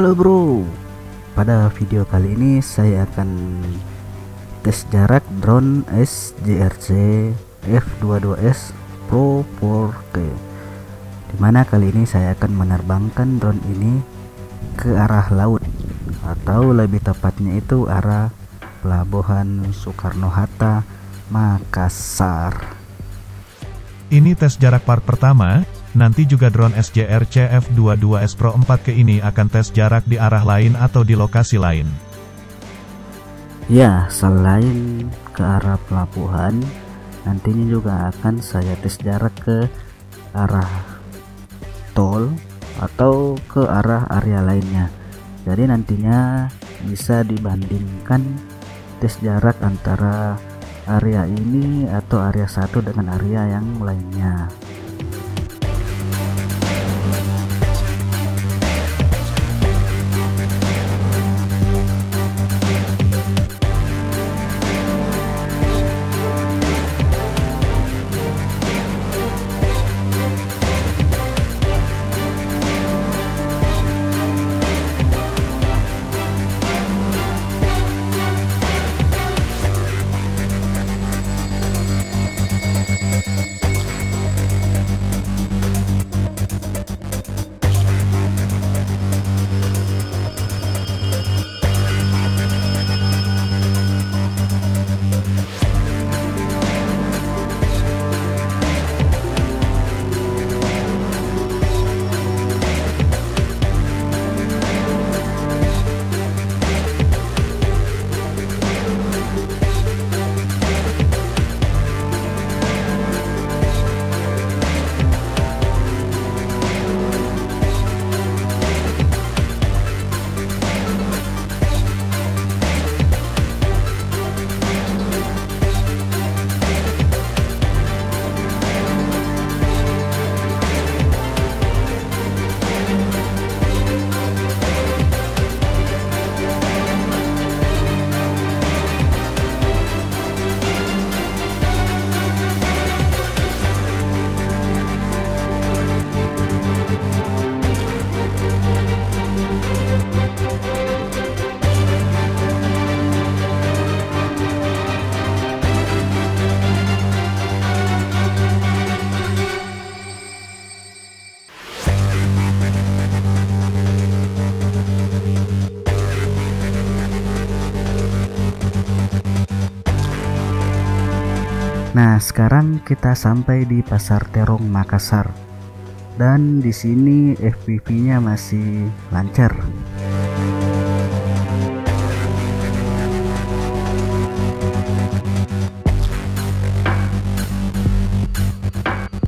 Halo bro, pada video kali ini saya akan tes jarak drone SJRC F22S Pro 4K, dimana kali ini saya akan menerbangkan drone ini ke arah laut, atau lebih tepatnya itu arah Pelabuhan Soekarno-Hatta, Makassar. Ini tes jarak part pertama. Nanti juga drone SJRC F22S Pro 4K ini akan tes jarak di arah lain atau di lokasi lain. Ya, selain ke arah pelabuhan, nantinya juga akan saya tes jarak ke arah tol atau ke arah area lainnya. Jadi nantinya bisa dibandingkan tes jarak antara area ini atau area satu dengan area yang lainnya. Nah, sekarang kita sampai di Pasar Terong Makassar, dan di sini FPV-nya masih lancar.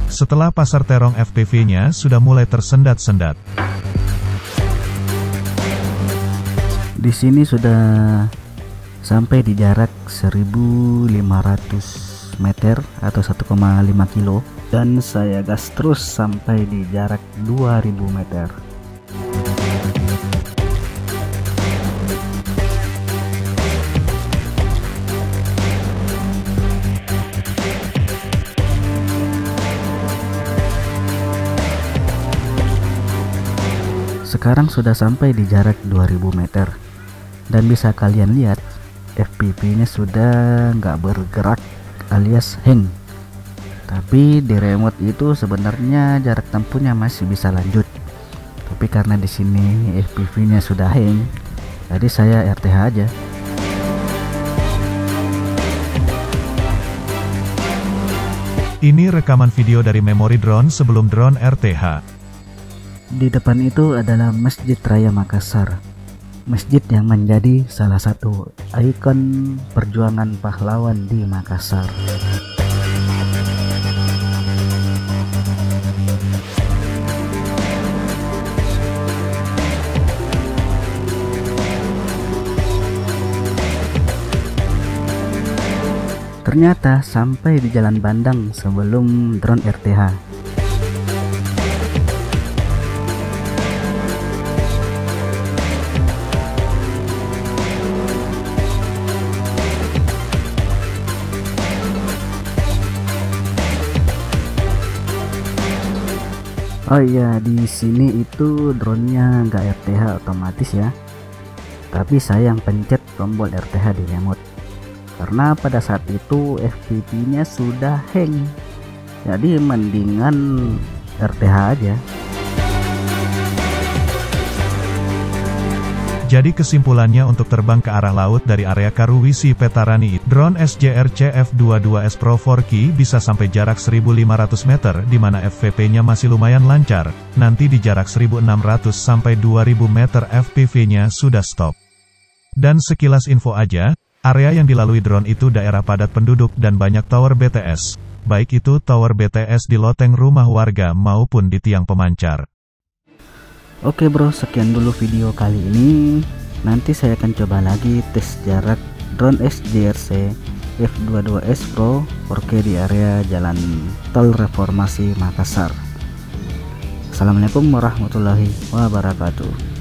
Setelah Pasar Terong, FPV-nya sudah mulai tersendat-sendat. Di sini sudah sampai di jarak 1500 meter atau 1,5 kilo, dan saya gas terus sampai di jarak 2000 meter. Sekarang sudah sampai di jarak 2000 meter, dan bisa kalian lihat FPV-nya sudah nggak bergerak alias hang. Tapi di remote itu sebenarnya jarak tempuhnya masih bisa lanjut. Tapi karena di sini FPV-nya sudah hang, jadi saya RTH aja. Ini rekaman video dari memori drone sebelum drone RTH. Di depan itu adalah Masjid Raya Makassar. Masjid yang menjadi salah satu ikon perjuangan pahlawan di Makassar. Ternyata sampai di Jalan Bandang sebelum drone RTH. Oh iya, di sini itu drone-nya nggak RTH otomatis ya, tapi saya yang pencet tombol RTH di remote karena pada saat itu FPV-nya sudah hang, jadi mendingan RTH aja. Jadi kesimpulannya untuk terbang ke arah laut dari area Karuwisi Petarani, drone SJR CF22S Pro 4K bisa sampai jarak 1500 meter di mana FVP-nya masih lumayan lancar, nanti di jarak 1600 sampai 2000 meter FPV-nya sudah stop. Dan sekilas info aja, area yang dilalui drone itu daerah padat penduduk dan banyak tower BTS, baik itu tower BTS di loteng rumah warga maupun di tiang pemancar. Oke bro, sekian dulu video kali ini. Nanti saya akan coba lagi tes jarak drone SJRC F22S Pro 4K di area Jalan Tol Reformasi Makassar. Assalamualaikum warahmatullahi wabarakatuh.